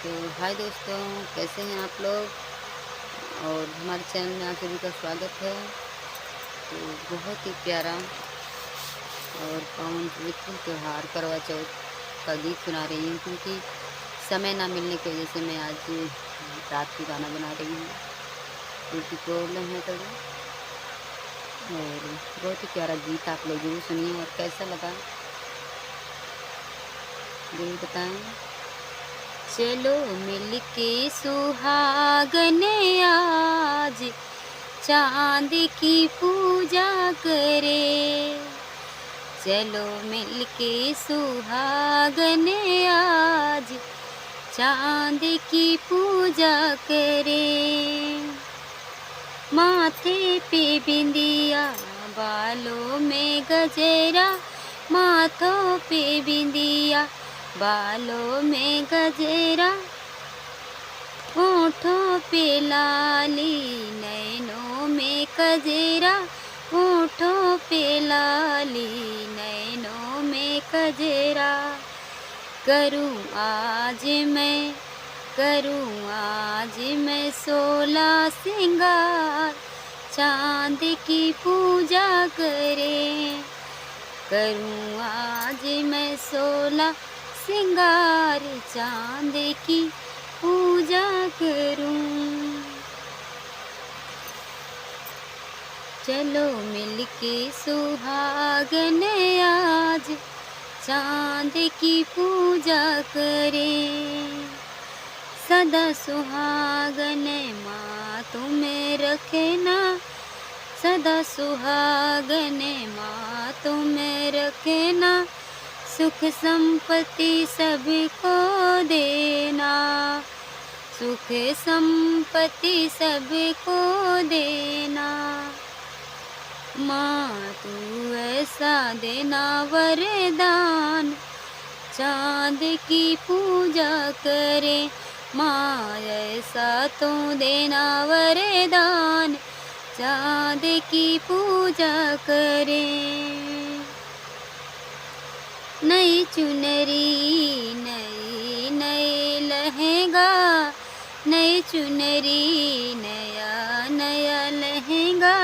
तो हाय दोस्तों, कैसे हैं आप लोग? और हमारे चैनल में आप सभी का स्वागत है। तो बहुत ही प्यारा और पावन पवित्र त्योहार करवा चौथ का गीत सुना रही हूँ, क्योंकि समय ना मिलने की वजह से मैं आज रात को गाना बना रही हूँ, क्योंकि प्रॉब्लम है थोड़ी। और बहुत ही प्यारा गीत आप लोग जरूर सुनिए, और कैसा लगा जरूर बताएं। चलो मिलके सुहागन आज चांद की पूजा करे। चलो मिलके सुहागन आज चांद की पूजा करे। माथे पे बिंदिया, बालों में गजरा, माथों पे बिंदिया, बालों में गजरा, होठों पे लाली, नैनों में कजरा, होठों पे लाली, नैनों में कजरा। करूँ आज मैं, करूँ आज मैं 16 सिंगार, चांद की पूजा करे। करूँ आज मैं 16 सिंगार, चांद की पूजा करूँ। चलो मिलके सुहागन आज चांद की पूजा करें। सदा सुहागन माँ तुम्हें रखना, सदा सुहागन माँ तुम्हें रखना, सुख संपत्ति सबको देना, सुख संपत्ति सबको देना। माँ तू ऐसा देना वरदान, चांद की पूजा करे। माँ ऐसा तू देना वरदान, चांद की पूजा करे। नई चुनरी, नई नए लहंगा, नई चुनरी, नया नया लहंगा,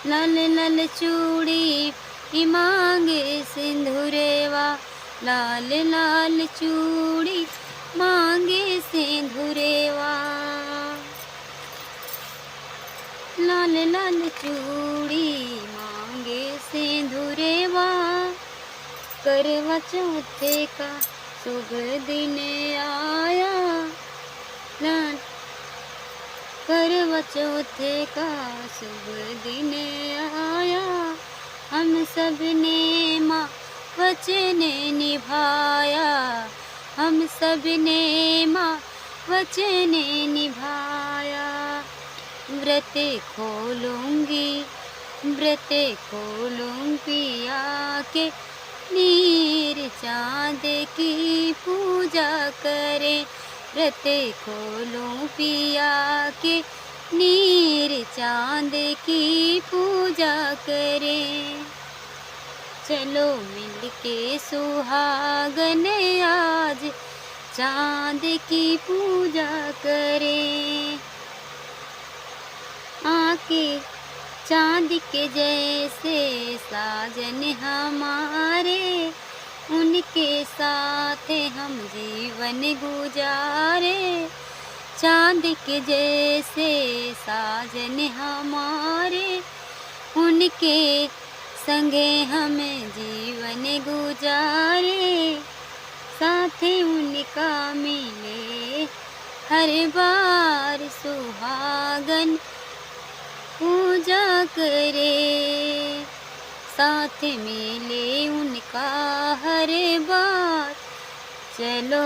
लाल लाल चूड़ी मांगे सिंदूरेवा, लाल लाल चूड़ी मांगे सिंदूरेवा, लाल लाल चूड़ी मांगे सिंदूरेवा। करवा चौथ का शुभ दिन आया, करवा चौथ का शुभ दिन आया, हम सब ने माँ वचन निभाया, हम सब ने माँ वचन निभाया। व्रत खोलूंगी, व्रत खोलूंगी आके नीर चांद की पूजा करे। व्रत खोलूं पिया के नीर चांद की पूजा करे। चलो मिलके सुहागन आज चांद की पूजा करें। आके चांद के जैसे साजन हमारे, उनके साथ हम जीवन गुजारे। चांद के जैसे साजन हमारे, उनके संगे हमें जीवन गुजारे। साथ उनका मिले हर बार सुहागन पूजा करे। साथ मिले उनका हर बार, चलो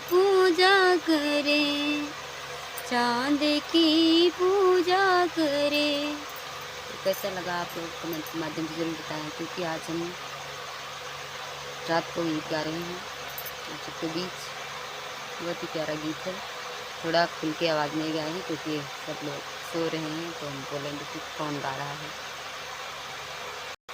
पूजा करें, चांद की पूजा करें। तो कैसा लगा आप लोग कमेंट के माध्यम से जरूर बताएं, क्योंकि आज हम रात को गीत गा रहे हैं आप सबके बीच। बहुत ही प्यारा गीत है। थोड़ा खुल के आवाज़ नहीं गाए हैं, क्योंकि सब लोग सो रहे हैं, तो हम बोलेंगे कि कौन गा रहा है।